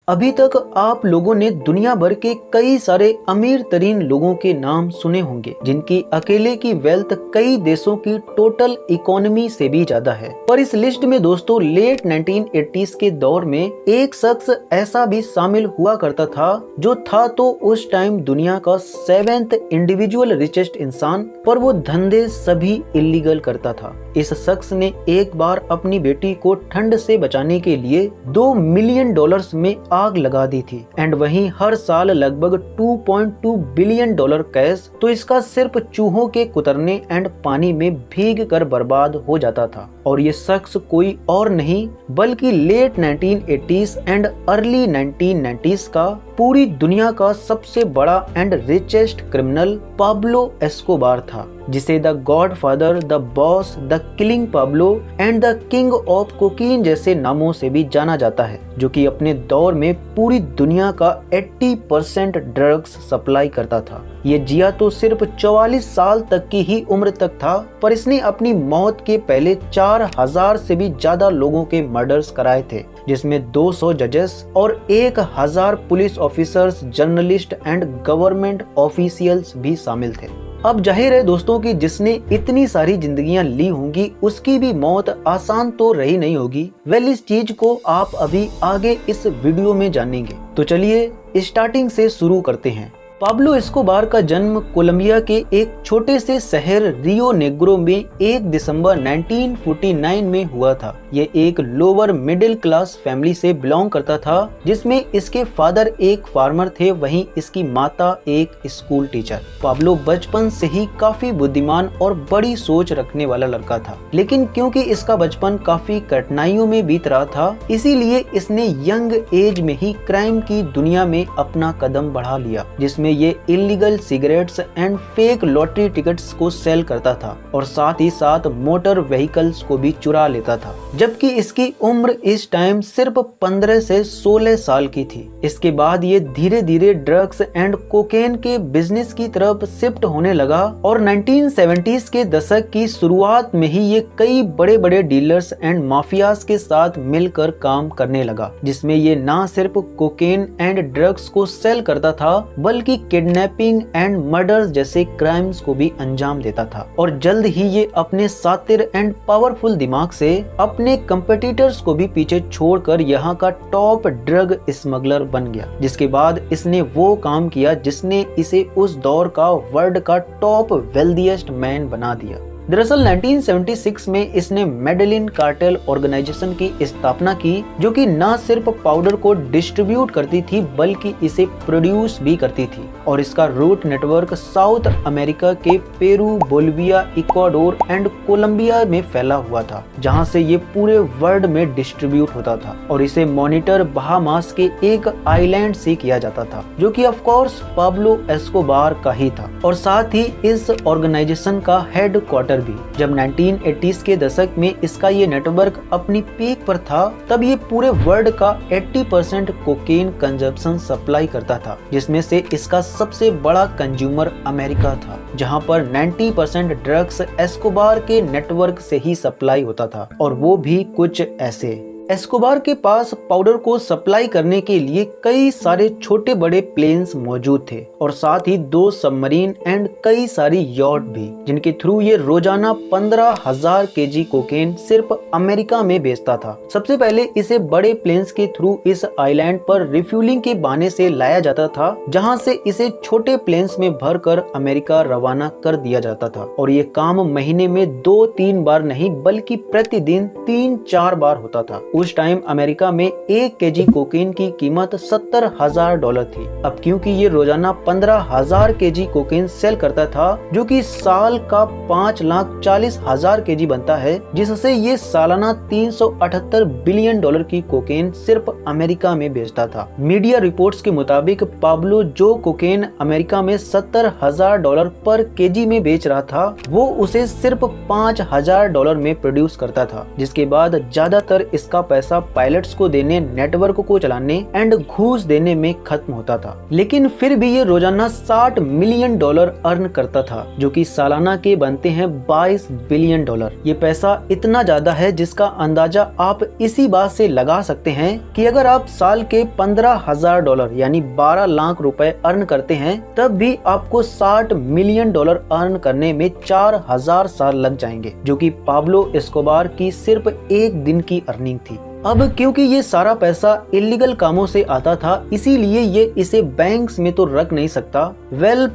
अभी तक आप लोगों ने दुनिया भर के कई सारे अमीर तरीन लोगों के नाम सुने होंगे जिनकी अकेले की वेल्थ कई देशों की टोटल इकोनॉमी से भी ज्यादा है। पर इस लिस्ट में दोस्तों लेट 1980s के दौर में एक शख्स ऐसा भी शामिल हुआ करता था जो था तो उस टाइम दुनिया का 7th इंडिविजुअल रिचेस्ट इंसान, पर वो धंधे सभी इलीगल करता था। इस शख्स ने एक बार अपनी बेटी को ठंड से बचाने के लिए $2 मिलियन में आग लगा दी थी एंड वहीं हर साल लगभग $2.2 बिलियन कैश तो इसका सिर्फ चूहों के कुतरने एंड पानी में भीग कर बर्बाद हो जाता था। और ये शख्स कोई और नहीं बल्कि late 1980s and early 1990s का पूरी दुनिया का सबसे बड़ा and richest criminal Pablo Escobar था, जिसे the godfather, the boss, the killing Pablo and the king of cocaine जैसे नामों से भी जाना जाता है, जो कि अपने दौर में पूरी दुनिया का 80% ड्रग्स सप्लाई करता था। ये जिया तो सिर्फ 44 साल तक की ही उम्र तक था, पर इसने अपनी मौत के पहले 4000 से भी ज्यादा लोगों के मर्डर्स कराए थे, जिसमें 200 जजेस और 1000 police officers, journalist and government officials भी शामिल थे। अब जाहिर है दोस्तों कि जिसने इतनी सारी जिंदगियां ली होंगी उसकी भी मौत आसान तो रही नहीं होगी। इस चीज को आप अभी आगे इस वीडियो में जानेंगे। तो चलिए स्टार्टिंग से शुरू करते हैं। पाब्लो एस्कोबार का जन्म कोलंबिया के एक छोटे से शहर रियो नेग्रो में 1 दिसंबर 1949 में हुआ था। ये एक लोअर मिडिल क्लास फैमिली से बिलोंग करता था, जिसमें इसके फादर एक फार्मर थे, वहीं इसकी माता एक स्कूल टीचर। पाब्लो बचपन से ही काफी बुद्धिमान और बड़ी सोच रखने वाला लड़का था, लेकिन क्योंकि इसका बचपन काफी कठिनाइयों में बीत रहा था, इसीलिए इसने यंग एज में ही क्राइम की दुनिया में अपना कदम बढ़ा लिया, जिसमें ये illegal cigarettes and fake lottery tickets को सेल करता था और साथ ही साथ मोटर व्हीकल्स को भी चुरा लेता था। जबकि इसकी उम्र इस टाइम सिर्फ 15 से 16 साल की थी। इसके बाद ये धीरे धीरे ड्रग्स एंड कोकेन के बिजनेस की तरफ शिफ्ट होने लगा और 1970s के दशक की शुरुआत में ही ये कई बड़े बड़े डीलर्स एंड माफियाज के साथ मिलकर काम करने लगा, जिसमें ये ना सिर्फ कोकेन एंड ड्रग्स को सेल करता था बल्कि किडनैपिंग एंड मर्डर्स जैसे क्राइम्स को भी अंजाम देता था। और जल्द ही ये अपने शातिर एंड पावरफुल दिमाग से अपने कंपटीटर्स को भी पीछे छोड़कर यहाँ का टॉप ड्रग स्मगलर बन गया, जिसके बाद इसने वो काम किया जिसने इसे उस दौर का वर्ल्ड का टॉप वेल्दीएस्ट मैन बना दिया। दरअसल 1976 में इसने मेडेलिन कार्टेल ऑर्गेनाइजेशन की स्थापना की, जो कि न सिर्फ पाउडर को डिस्ट्रीब्यूट करती थी बल्कि इसे प्रोड्यूस भी करती थी। और इसका रूट नेटवर्क साउथ अमेरिका के Peru, Bolivia, Ecuador and Colombia में फैला हुआ था, जहां से ये पूरे वर्ल्ड में डिस्ट्रीब्यूट होता था। और इसे मॉनिटर बहामास के एक आइलैंड से किया जाता था, जो कि ऑफ कोर्स पाब्लो एस्कोबार का ही था और साथ ही इस ऑर्गेनाइजेशन का हेडक्वार्टर भी। जब 1980s के दशक में इसका ये नेटवर्क अपनी पीक पर था, तब ये पूरे वर्ल्ड का 80% कोकेन कंजप्शन सप्लाई करता था, जिसमें से इसका सबसे बड़ा कंज्यूमर अमेरिका था, जहां पर 90% ड्रग्स एस्कोबार के नेटवर्क से ही सप्लाई होता था। और वो भी कुछ ऐसे। एस्कोबार के पास पाउडर को सप्लाई करने के लिए कई सारे छोटे बड़े प्लेन्स मौजूद थे और साथ ही 2 सबमरीन एंड कई सारी यॉट भी, जिनके थ्रू ये रोजाना 15,000 केजी कोकेन सिर्फ अमेरिका में बेचता था। सबसे पहले इसे बड़े प्लेन्स के थ्रू इस आइलैंड पर रिफ्यूलिंग के बहाने से लाया जाता था, जहां से इसे छोटे प्लेन्स में भरकर अमेरिका रवाना कर दिया जाता था। और ये काम महीने में 2-3 बार नहीं बल्कि प्रतिदिन 3-4 बार होता था। उस टाइम अमेरिका में 1 केजी कोकेन की कीमत $70,000 थी। अब क्योंकि ये रोजाना 15,000 केजी कोकेन सेल करता था, जो कि साल का 5,40,000 केजी बनता है, जिससे ये सालाना $378 बिलियन की कोकेन सिर्फ अमेरिका में बेचता था। मीडिया रिपोर्ट्स के मुताबिक पाब्लो जो कोकेन अमेरिका में $70,000 पर केजी में बेच रहा था, वो उसे सिर्फ $5,000 में प्रोड्यूस करता था, जिसके बाद ज्यादातर इसका पैसा पायलट्स को देने, नेटवर्क को चलाने एंड घूस देने में खत्म होता था। लेकिन फिर भी ये रोजाना $60 मिलियन अर्न करता था, जो कि सालाना के बनते हैं $22 बिलियन। ये पैसा इतना ज्यादा है जिसका अंदाजा आप इसी बात से लगा सकते हैं कि अगर आप साल के $15,000 यानी 12 लाख रुपए अर्न करते हैं, तब भी आपको $60 मिलियन अर्न करने में 4000 साल लग जाएंगे, जो कि पाब्लो एस्कोबार की सिर्फ एक दिन की अर्निंग थी। अब क्योंकि ये सारा पैसा इलीगल कामों से आता था, इसीलिए ये इसे बैंक्स में तो रख नहीं सकता।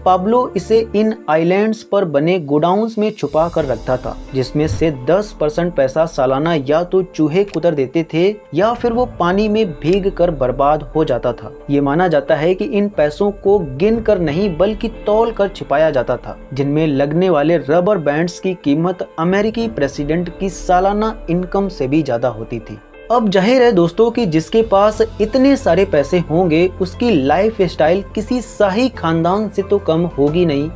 पाब्लो इसे इन आइलैंड्स पर बने गोडाउन्स में छुपा कर रखता था, जिसमें से 10% पैसा सालाना या तो चूहे कुतर देते थे या फिर वो पानी में भीग कर बर्बाद हो जाता था। ये माना जाता है कि इन पैसों को गिन कर नहीं बल्कि तौल कर छिपाया जाता था, जिनमें लगने वाले रबर बैंड्स की कीमत अमेरिकी प्रेसिडेंट की सालाना इनकम से भी ज्यादा होती थी। अब जाहिर है दोस्तों कि जिसके पास इतने सारे पैसे होंगे उसकी लाइफ स्टाइल किसी शाही खानदान से तो कम होगी नहीं।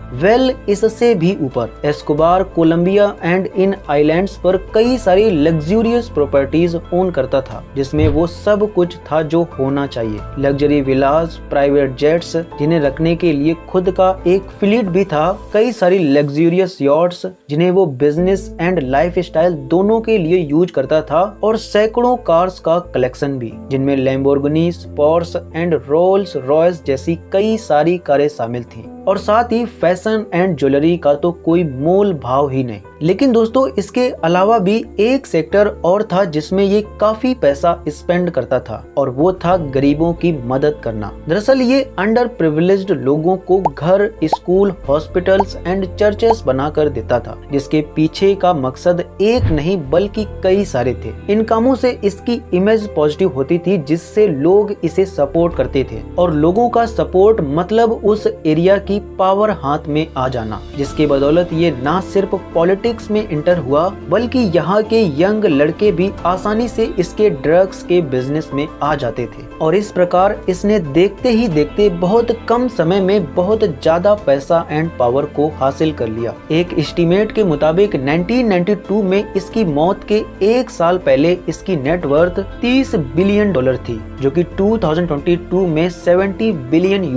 इससे भी ऊपर एस्कोबार कोलंबिया एंड इन आइलैंड्स पर कई सारी लग्जूरियस प्रॉपर्टीज ओन करता था, जिसमें वो सब कुछ था जो होना चाहिए। लग्जरी विलास, प्राइवेट जेट्स जिन्हें रखने के लिए खुद का एक फ्लीट भी था, कई सारी लग्जूरियस यॉट्स जिन्हें वो बिजनेस एंड लाइफ स्टाइल दोनों के लिए यूज करता था, और सैकड़ों कार्स का कलेक्शन भी, जिनमें Lamborghini, Porsche and Rolls Royce जैसी कई सारी कारें शामिल थीं। और साथ ही फैशन एंड ज्वेलरी का तो कोई मोल भाव ही नहीं। लेकिन दोस्तों इसके अलावा भी एक सेक्टर और था जिसमें ये काफी पैसा स्पेंड करता था, और वो था गरीबों की मदद करना। दरअसल ये अंडर प्रिविलेज्ड लोगों को घर, स्कूल, हॉस्पिटल्स एंड चर्चेस बनाकर देता था, जिसके पीछे का मकसद एक नहीं बल्कि कई सारे थे। इन कामों से इसकी इमेज पॉजिटिव होती थी, जिससे लोग इसे सपोर्ट करते थे, और लोगों का सपोर्ट मतलब उस एरिया की पावर हाथ में आ जाना, जिसके बदौलत ये ना सिर्फ पॉलिटिक्स में इंटर हुआ बल्कि यहाँ के यंग लड़के भी आसानी से इसके ड्रग्स के बिजनेस में आ जाते थे। और इस प्रकार इसने देखते ही देखते बहुत कम समय में बहुत ज्यादा पैसा एंड पावर को हासिल कर लिया। एक एस्टीमेट के मुताबिक 1992 में इसकी मौत के एक साल पहले इसकी नेटवर्थ $30 बिलियन थी, जो कि 2022 में $70 बिलियन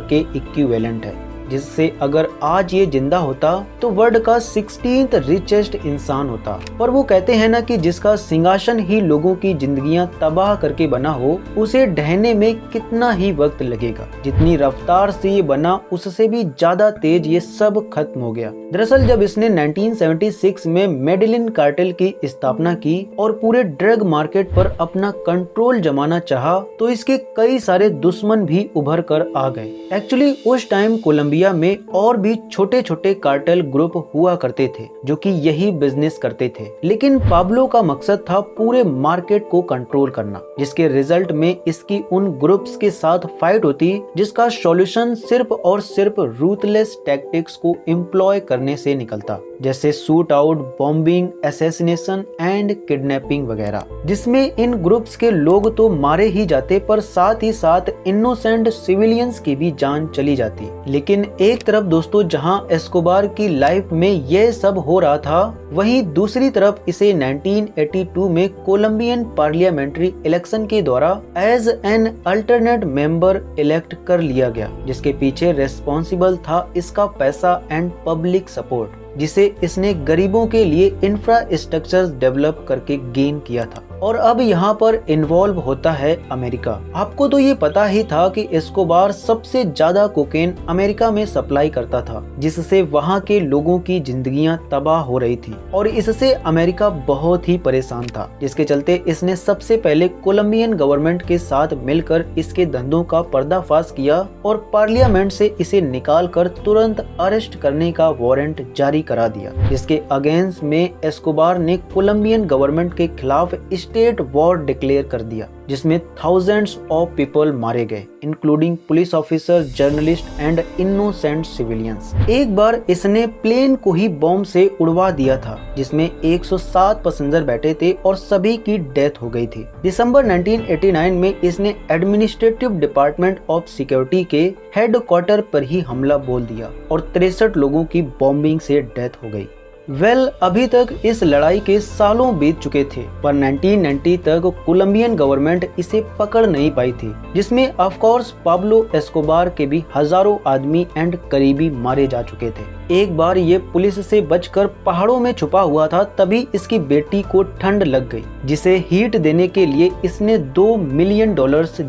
के इक्विवेलेंट है, जिससे अगर आज ये जिंदा होता तो वर्ल्ड का 16th रिचेस्ट इंसान होता। पर वो कहते हैं ना कि जिसका सिंहासन ही लोगों की जिंदगियां तबाह करके बना हो, उसे ढहने में कितना ही वक्त लगेगा। जितनी रफ्तार से ये बना उससे भी ज्यादा तेज ये सब खत्म हो गया। दरअसल जब इसने 1976 में मेडेलिन कार्टेल की स्थापना की और पूरे ड्रग मार्केट पर अपना कंट्रोल जमाना चाहा, तो इसके कई सारे दुश्मन भी उभर कर आ गए। एक्चुअली उस टाइम कोलंबिया में और भी छोटे छोटे कार्टेल ग्रुप हुआ करते थे जो कि यही बिजनेस करते थे, लेकिन पाब्लो का मकसद था पूरे मार्केट को कंट्रोल करना, जिसके रिजल्ट में इसकी उन ग्रुप्स के साथ फाइट होती जिसका सॉल्यूशन सिर्फ और सिर्फ रूथलेस टैक्टिक्स को एम्प्लॉय करने से निकलता, जैसे shoot out, bombing, assassination and kidnapping वगैरह, जिसमें इन ग्रुप्स के लोग तो मारे ही जाते पर साथ ही साथ इनोसेंट सिविलियंस की भी जान चली जाती। लेकिन एक तरफ दोस्तों जहां एस्कोबार की लाइफ में यह सब हो रहा था, वहीं दूसरी तरफ इसे 1982 में कोलंबियन पार्लियामेंट्री इलेक्शन के द्वारा as an alternate member elect कर लिया गया, जिसके पीछे रेस्पॉन्सिबल था इसका पैसा एंड पब्लिक सपोर्ट, जिसे इसने गरीबों के लिए इंफ्रास्ट्रक्चर डेवलप करके गेन किया था। और अब यहाँ पर इन्वॉल्व होता है अमेरिका। आपको तो ये पता ही था कि एस्कोबार सबसे ज्यादा कोकेन अमेरिका में सप्लाई करता था, जिससे वहाँ के लोगों की जिंदगियां तबाह हो रही थी, और इससे अमेरिका बहुत ही परेशान था, जिसके चलते इसने सबसे पहले कोलंबियन गवर्नमेंट के साथ मिलकर इसके धंधों का पर्दाफाश किया और पार्लियामेंट से इसे निकाल कर तुरंत अरेस्ट करने का वारंट जारी करा दिया, जिसके अगेंस्ट में एस्कोबार ने कोलंबियन गवर्नमेंट के खिलाफ स्टेट वॉर डिक्लेयर कर दिया, जिसमें थाउजेंड्स ऑफ पीपल मारे गए, including police officer, journalist and innocent civilians. एक बार इसने प्लेन को ही बॉम्ब से उड़वा दिया था, जिसमें 107 पैसेंजर बैठे थे और सभी की डेथ हो गई थी। दिसंबर 1989 में इसने एडमिनिस्ट्रेटिव डिपार्टमेंट ऑफ सिक्योरिटी के हेडक्वार्टर पर ही हमला बोल दिया और 63 लोगों की बॉम्बिंग से डेथ हो गई। अभी तक इस लड़ाई के सालों बीत चुके थे, पर 1990 तक कोलंबियन गवर्नमेंट इसे पकड़ नहीं पाई थी, जिसमें ऑफ कोर्स पाब्लो एस्कोबार के भी हजारों आदमी एंड करीबी मारे जा चुके थे। एक बार ये पुलिस से बचकर पहाड़ों में छुपा हुआ था, तभी इसकी बेटी को ठंड लग गई, जिसे हीट देने के लिए इसने $2 मिलियन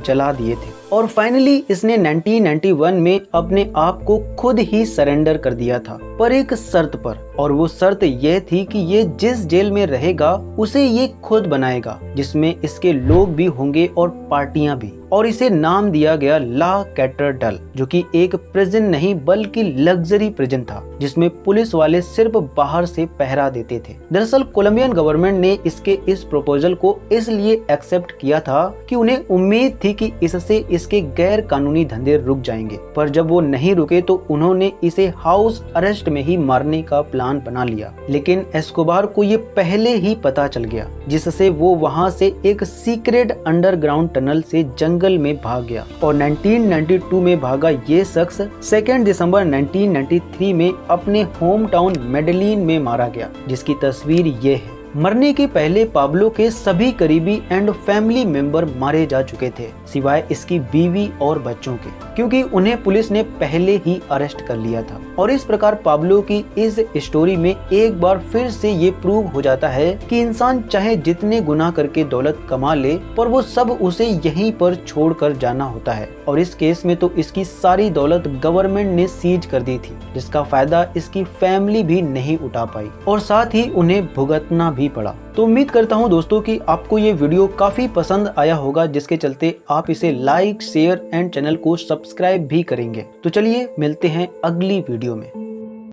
जला दिए थे और फाइनली इसने 1991 में अपने आप को खुद ही सरेंडर कर दिया था, पर एक शर्त पर, और वो शर्त ये थी कि ये जिस जेल में रहेगा उसे ये खुद बनाएगा, जिसमें इसके लोग भी होंगे और पार्टियां भी, और इसे नाम दिया गया ला कैथेड्रल, जो कि एक प्रिजन नहीं बल्कि लग्जरी प्रिजन था, जिसमें पुलिस वाले सिर्फ बाहर से पहरा देते थे। दरअसल कोलंबियन गवर्नमेंट ने इसके इस प्रपोजल को इसलिए एक्सेप्ट किया था कि उन्हें उम्मीद थी कि इससे इसके गैर कानूनी धंधे रुक जाएंगे, पर जब वो नहीं रुके तो उन्होंने इसे हाउस अरेस्ट में ही मारने का प्लान बना लिया। लेकिन एस्कोबार को ये पहले ही पता चल गया, जिससे वो वहां से एक सीक्रेट अंडरग्राउंड टनल से जंगल में भाग गया और 1992 में भागा ये शख्स 2 दिसंबर 1993 में अपने होम टाउन मेडेलिन में मारा गया, जिसकी तस्वीर ये है। मरने के पहले पाब्लो के सभी करीबी एंड फैमिली मेंबर मारे जा चुके थे, सिवाय इसकी बीवी और बच्चों के, क्योंकि उन्हें पुलिस ने पहले ही अरेस्ट कर लिया था। और इस प्रकार पाब्लो की इस स्टोरी में एक बार फिर से ये प्रूव हो जाता है कि इंसान चाहे जितने गुनाह करके दौलत कमा ले, पर वो सब उसे यहीं पर छोड़कर जाना होता है। और इस केस में तो इसकी सारी दौलत गवर्नमेंट ने सीज कर दी थी, जिसका फायदा इसकी फैमिली भी नहीं उठा पाई और साथ ही उन्हें भुगतना भी पड़ा। तो उम्मीद करता हूं दोस्तों कि आपको ये वीडियो काफी पसंद आया होगा, जिसके चलते आप इसे लाइक, शेयर एंड चैनल को सब्सक्राइब भी करेंगे। तो चलिए मिलते हैं अगली वीडियो में।